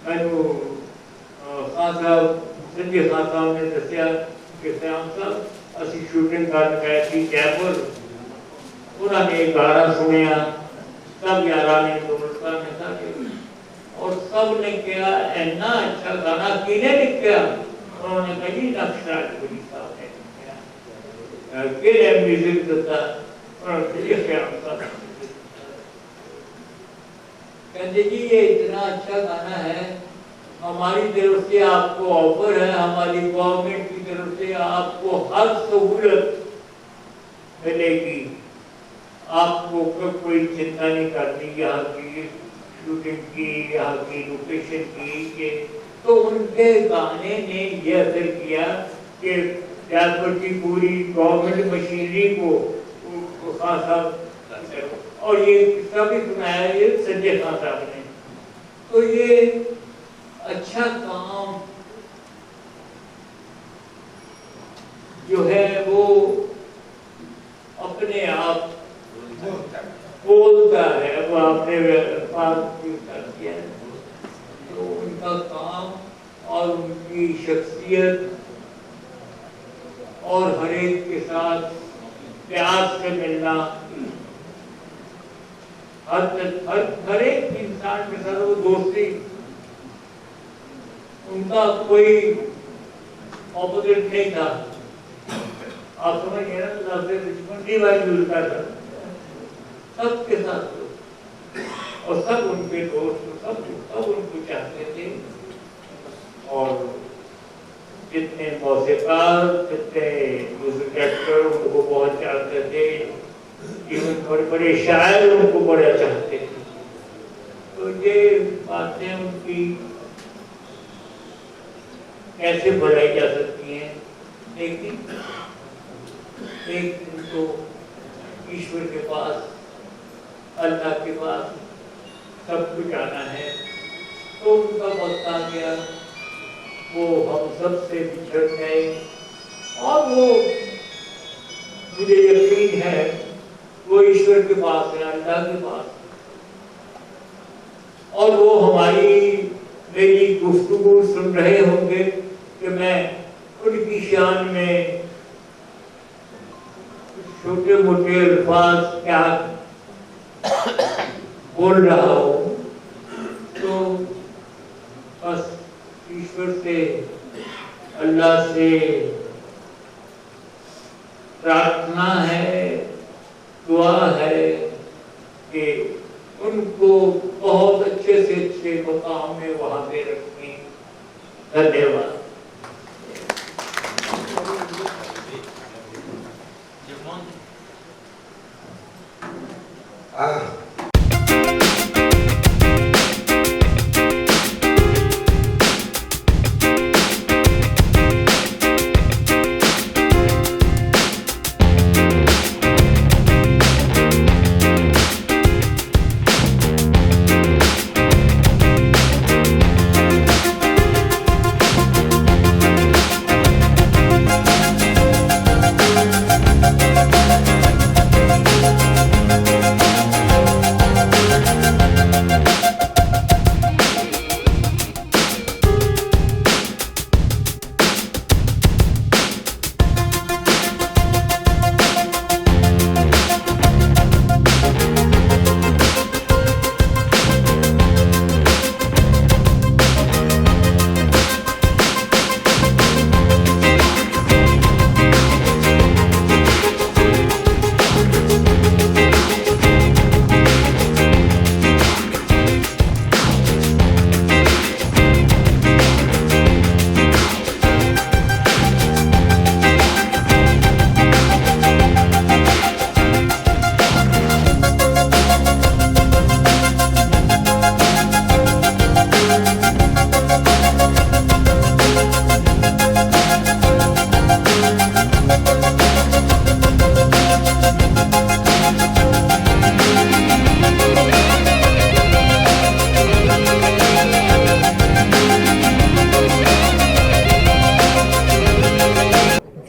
मैनू खान साहब संजय खान साहब ने दसिया कि श्याम साहब असी शूटिंग कर गए थे जयपुर, उन्होंने गाना सुनिया, सब यारा ने दोस्तां ने सारे, और सब ने कहा इन्ना अच्छा गाना किने लिखा? उन्होंने कहा जी नक्शराज गुरी साहब ने लिखा। किने म्यूजिक दिता? उन्होंने कहा श्याम साहब। कहते जी ये इतना अच्छा गाना है, हमारी तरफ से आपको ऑफर है, हमारी गवर्नमेंट की तरफ से आपको हर सहूलत मिलेगी, आपको कोई चिंता नहीं करनी यहाँ की शूटिंग की, यहाँ की लोकेशन की। तो उनके गाने ने ये असर किया कि जयपुर की पूरी गवर्नमेंट मशीनरी को खान साहब, और ये किस्सा भी सुनाया ये संजय खान साहब ने। तो ये अच्छा काम जो है वो अपने आप बोलता है, वो आपने बात कर दिया। तो उनका काम और उनकी शख्सियत और हर एक के साथ प्यार से मिलना, हर एक इंसान के साथ वो दोस्ती, उनका कोई ऑपोजिट नहीं था। आप समझिए ना, लफ्ज़ दुश्मन डिवाइड यूज करता सबके साथ, और सब उनके दोस्त, सब उनको चाहते थे। और जितने मौसीकार, जितने म्यूजिक डायरेक्टर उनको बहुत चाहते थे, इवन बड़े बड़े शायर उनको बड़ा चाहते थे। तो ये बातें उनकी कैसे बढ़ाई जा सकती हैं? लेकिन एक दिन तो ईश्वर के पास, अल्लाह के पास सब कुछ आना है। तो उनका वक्त आ गया, वो हम सब से बिछड़ गए, और वो मुझे यकीन है वो ईश्वर के पास है, अल्लाह के पास, और वो मेरी गुफ्तगू सुन रहे होंगे कि मैं उनकी शान में छोटे मोटे अल्फाज क्या बोल रहा हूँ। तो बस ईश्वर से, अल्लाह से प्रार्थना है, दुआ है कि उनको बहुत अच्छे से अच्छे मकाम में वहां पे रखें। धन्यवाद।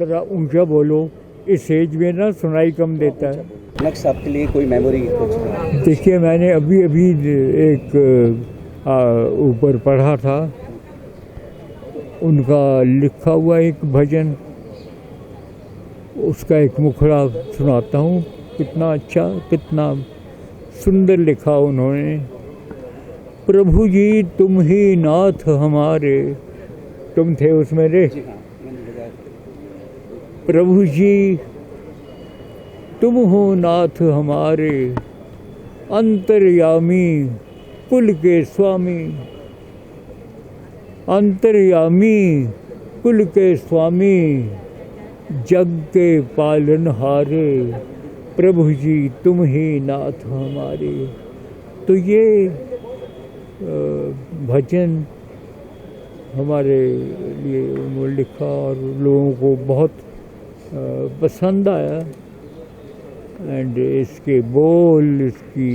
थोड़ा ऊंचा बोलो, इस एज में ना सुनाई कम देता है। नेक्स्ट आपके लिए कोई मेमोरी? देखिए, मैंने अभी एक ऊपर पढ़ा था, उनका लिखा हुआ एक भजन, उसका एक मुखड़ा सुनाता हूँ। कितना अच्छा, कितना सुंदर लिखा उन्होंने। प्रभु जी तुम ही नाथ हमारे, तुम थे उसमें रे। प्रभु जी तुम हो नाथ हमारे, अंतर्यामी कुल के स्वामी, अंतर्यामी कुल के स्वामी, जग के पालनहारे, प्रभु जी तुम ही नाथ हमारे। तो ये भजन हमारे लिए उन्होंने लिखा और लोगों को बहुत पसंद आया। एंड इसके बोल, इसकी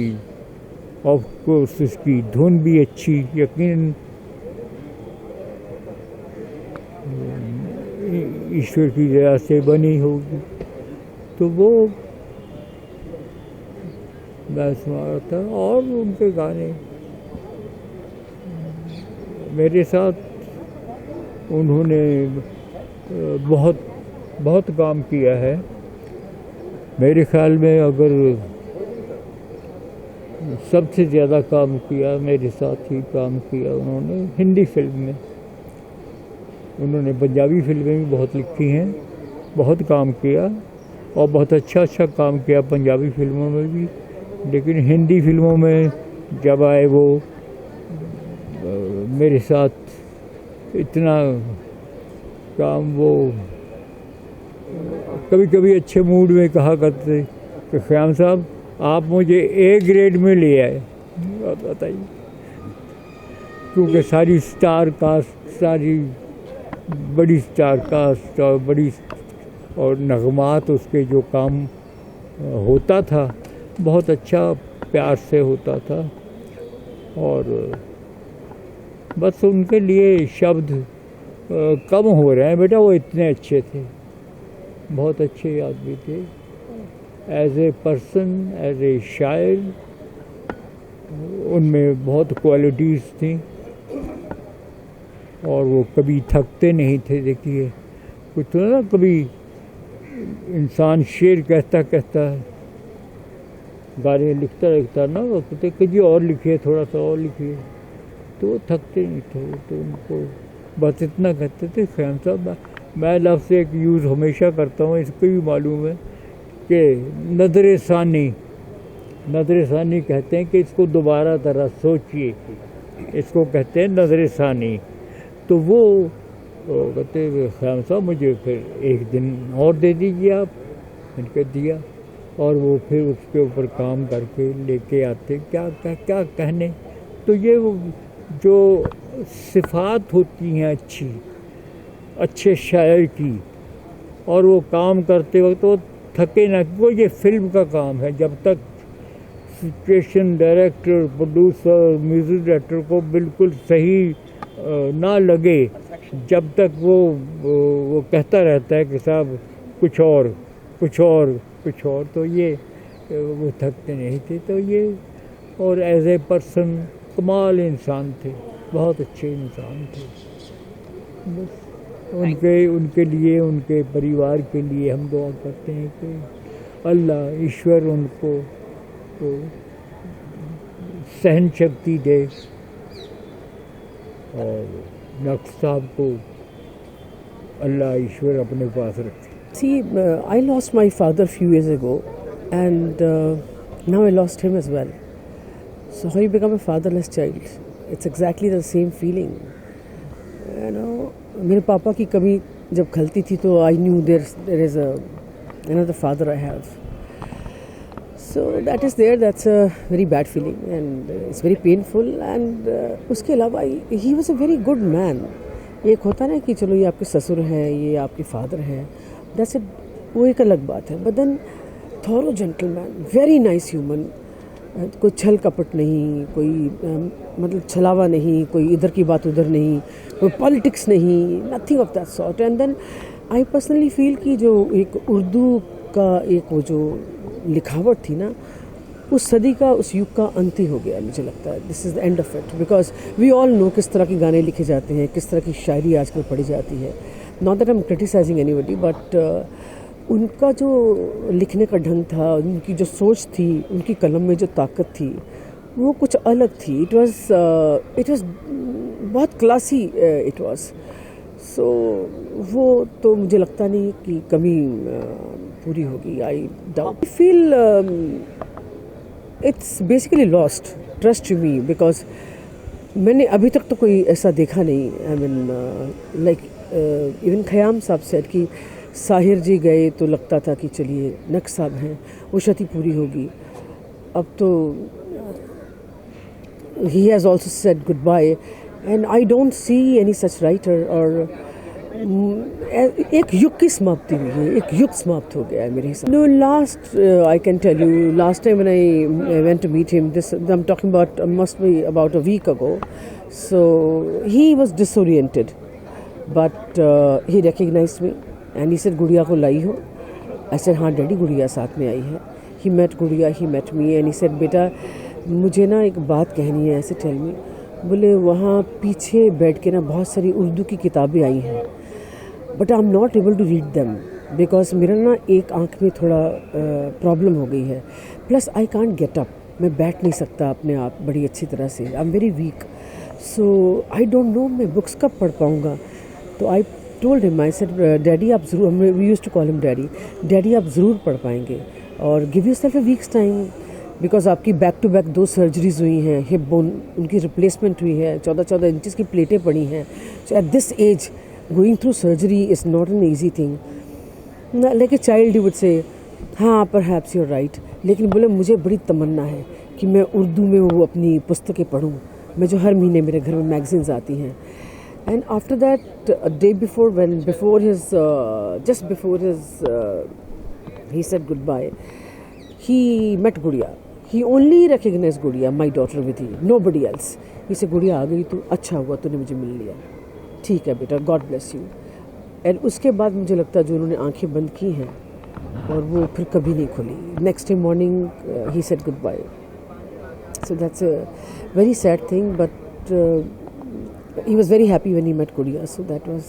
ऑफ कोर्स इसकी धुन भी अच्छी, यकीन ईश्वर की दया से बनी होगी। तो वो मैं सुना रहा था। और उनके गाने मेरे साथ उन्होंने बहुत बहुत काम किया है। मेरे ख्याल में अगर सबसे ज़्यादा काम किया मेरे साथ ही काम किया उन्होंने हिंदी फिल्म में। उन्होंने पंजाबी फिल्में भी बहुत लिखी हैं, बहुत काम किया और बहुत अच्छा काम किया पंजाबी फिल्मों में भी। लेकिन हिंदी फिल्मों में जब आए वो मेरे साथ इतना काम, वो कभी कभी अच्छे मूड में कहा करते कि ख़याम साहब आप मुझे ए ग्रेड में ले आए। बताइए, क्योंकि सारी स्टार कास्ट, सारी बड़ी स्टार कास्ट और बड़ी और नगमात उसके जो काम होता था बहुत अच्छा प्यार से होता था। और बस उनके लिए शब्द कम हो रहे हैं बेटा, वो इतने अच्छे थे, बहुत अच्छे आदमी थे। As a person, as a शायर, उनमें बहुत क्वालिटीज़ थी और वो कभी थकते नहीं थे। देखिए कुछ तो ना, कभी इंसान शेर कहता कहता गाने लिखता ना, वो कहते कि और लिखिए, थोड़ा सा और लिखिए, तो वो थकते नहीं थे। तो उनको बस इतना कहते थे, ख़याम साहब मैं लफ्ज़ एक यूज़ हमेशा करता हूँ, इसको भी मालूम है कि नज़र सानी, नज़र सानी कहते हैं कि इसको दोबारा तरह सोचिए, इसको कहते हैं नज़र सानी। तो वो कहते ख़याम साहब मुझे फिर एक दिन और दे दीजिए आप। मैंने दिया और वो फिर उसके ऊपर काम करके लेके आते, क्या कहने। तो ये वो जो सिफ़ात होती हैं अच्छे शायर की, और वो काम करते वक्त वो थके ना, क्योंकि ये फिल्म का काम है। जब तक situation director, producer, music director को बिल्कुल सही ना लगे, जब तक वो कहता रहता है कि साहब कुछ और, तो ये वो थकते नहीं थे। तो ये और एज ए पर्सन कमाल इंसान थे, बहुत अच्छे इंसान थे। बस उनके लिए, उनके परिवार के लिए हम दुआ करते हैं कि अल्लाह ईश्वर उनको तो सहन शक्ति दे और नक्श साहब को अल्लाह ईश्वर अपने पास रखे। See, I lost my father a few years ago, and now I lost him as well. So how you become a fatherless child? It's exactly the same feeling. You know, मेरे पापा की कमी जब खलती थी तो I knew there is another father I have. So that is there. That's a very bad feeling, and it's very painful. And उसके अलावा he was a very good man. एक होता ना कि चलो ये आपके ससुर हैं, ये आपके फादर हैं, दैट्स वो एक अलग बात है। But then thorough gentleman, very nice human, कोई छल कपट नहीं, कोई मतलब छलावा नहीं, कोई इधर की बात उधर नहीं, कोई पॉलिटिक्स नहीं, nothing of that sort. And then I personally feel कि जो एक उर्दू का एक वो जो लिखावट थी ना, उस सदी का, उस युग का अंत ही हो गया मुझे लगता है. This is the end of it, because we all know किस तरह के गाने लिखे जाते हैं, किस तरह की शायरी आजकल पढ़ी जाती है. Not that I am criticising anybody, but उनका जो लिखने का ढंग था, उनकी जो सोच थी, उनकी कलम में जो ताकत थी, वो कुछ अलग थी. इट वाज बहुत क्लासी इट वाज. सो वो तो मुझे लगता नहीं कि कमी पूरी होगी. I doubt. I feel it's basically lost trust to me, because मैंने अभी तक तो कोई ऐसा देखा नहीं. I mean like even Khayyam साहब सेड कि साहिर जी गए तो लगता था कि चलिए नक्श साहब हैं, वो क्षति पूरी होगी. अब तो he has also said goodbye, and I don't see any such writer. और एक युग की समाप्ति हुई है, एक युग समाप्त हो गया है मेरे हिसाब. No, last I can tell you, last time when I went to meet him, this I'm talking about, must be about a week ago. So he was disoriented, but he recognized me and he said, गुड़िया को लाई हो? I said, हाँ daddy, गुड़िया साथ में आई है. He met गुड़िया, he met me, and he said, बेटा मुझे ना एक बात कहनी है. ऐसे टेल मी. बोले वहाँ पीछे बैठ के ना बहुत सारी उर्दू की किताबें आई हैं, but I am not able to read them because मेरा ना एक आंख में थोड़ा प्रॉब्लम हो गई है. Plus I can't get up, मैं बैठ नहीं सकता अपने आप बड़ी अच्छी तरह से. I am very weak. So I don't know मैं बुक्स कब पढ़ पाऊँगा. तो I told him, I said daddy आप ज़रूर, we used to call him daddy, daddy आप ज़रूर पढ़ पाएंगे और give yourself a weeks time, because आपकी बैक टू बैक 2 सर्जरीज हुई हैं, हिप बोन उनकी रिप्लेसमेंट हुई है, 14 इंचेस की प्लेटें पड़ी हैं. So at this age going through surgery is not an easy thing. Like a child you would say हाँ परहैप्स यू आर राइट. लेकिन बोले मुझे बड़ी तमन्ना है कि मैं उर्दू में वो अपनी पुस्तकें पढूं, मैं जो हर महीने मेरे घर में मैगजीन्स आती हैं. And after that a day before, when before his just before his he said goodbye, he met Gudiya. He only recognized Gudiya, my daughter Vidhi, nobody else. He said, गुड़िया आ गई तो अच्छा हुआ तूने मुझे मिल लिया, ठीक है बेटा, गॉड ब्लेस यू. एंड उसके बाद मुझे लगता है जो उन्होंने आंखें बंद की हैं और वो फिर कभी नहीं खुली. Next day morning he said good bye. So that's a very sad thing, but he was very happy when he met Gudiya. So that was,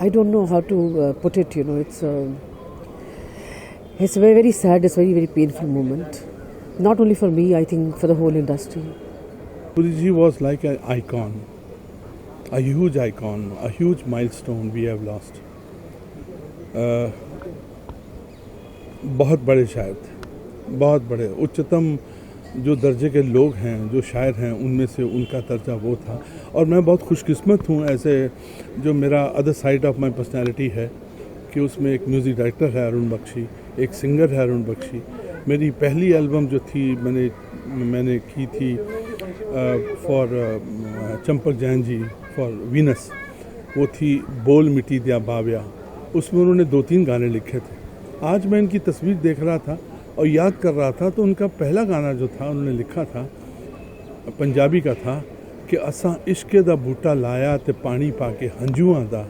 I don't know how to put it, you know, it's a very, very sad, it's a very, very painful moment. Not only for me, I think for the whole industry. Puri ji was like an icon, a huge icon, a huge milestone we have lost. बहुत बड़े शायर थे, बहुत बड़े, उच्चतम जो दर्जे के लोग हैं, जो शायर हैं, उनमें से उनका दर्जा वो था. और मैं बहुत खुशकिस्मत हूँ ऐसे जो मेरा other side of my personality है कि उसमें एक म्यूज़िक डायरेक्टर है अरुण बख्शी, एक सिंगर है अरुण बख्शी. मेरी पहली एल्बम जो थी मैंने की थी for Champak Jain ji, for Venus, वो थी बोल मिटी दिया बाव्या. उसमें उन्होंने 2-3 गाने लिखे थे. आज मैं इनकी तस्वीर देख रहा था और याद कर रहा था तो उनका पहला गाना जो था उन्होंने लिखा था, पंजाबी का था कि असां इश्के दा बूटा लाया ते पानी पाके हंजूआं दा,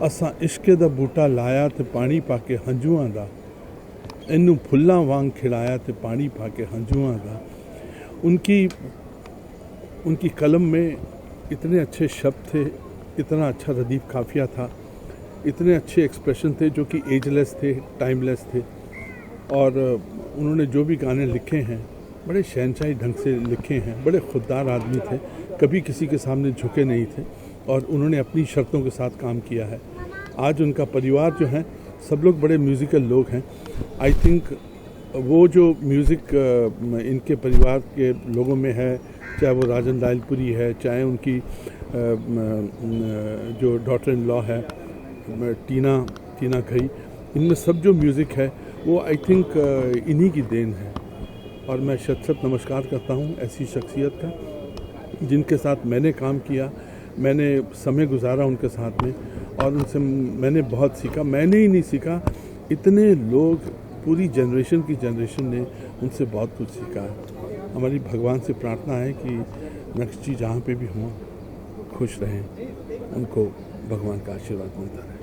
असां इश्के दा बूटा लाया ते पानी पाके हंजूआं दा, इनू फुल्लां वांग खिलाया ते पानी पाके हंजूआं दा. उनकी कलम में इतने अच्छे शब्द थे, इतना अच्छा रदीफ काफिया था, इतने अच्छे एक्सप्रेशन थे जो कि एजलेस थे, टाइमलेस थे. और उन्होंने जो भी गाने लिखे हैं बड़े शहनशाही ढंग से लिखे हैं. बड़े खुददार आदमी थे, कभी किसी के सामने झुके नहीं थे और उन्होंने अपनी शर्तों के साथ काम किया है. आज उनका परिवार जो है सब लोग बड़े म्यूज़िकल लोग हैं. आई थिंक वो जो म्यूज़िक इनके परिवार के लोगों में है, चाहे वो राजन लालपुरी है, चाहे उनकी जो डॉटर इन लॉ है टीना घई, इनमें सब जो म्यूज़िक है वो आई थिंक इन्हीं की देन है. और मैं शत नमस्कार करता हूँ ऐसी शख्सियत का जिनके साथ मैंने काम किया, मैंने समय गुजारा उनके साथ में और उनसे मैंने बहुत सीखा. मैंने ही नहीं सीखा, इतने लोग, पूरी जनरेशन ने उनसे बहुत कुछ सीखा है. हमारी भगवान से प्रार्थना है कि नक्श जी जहाँ पे भी हों खुश रहें, उनको भगवान का आशीर्वाद मिलता रहे.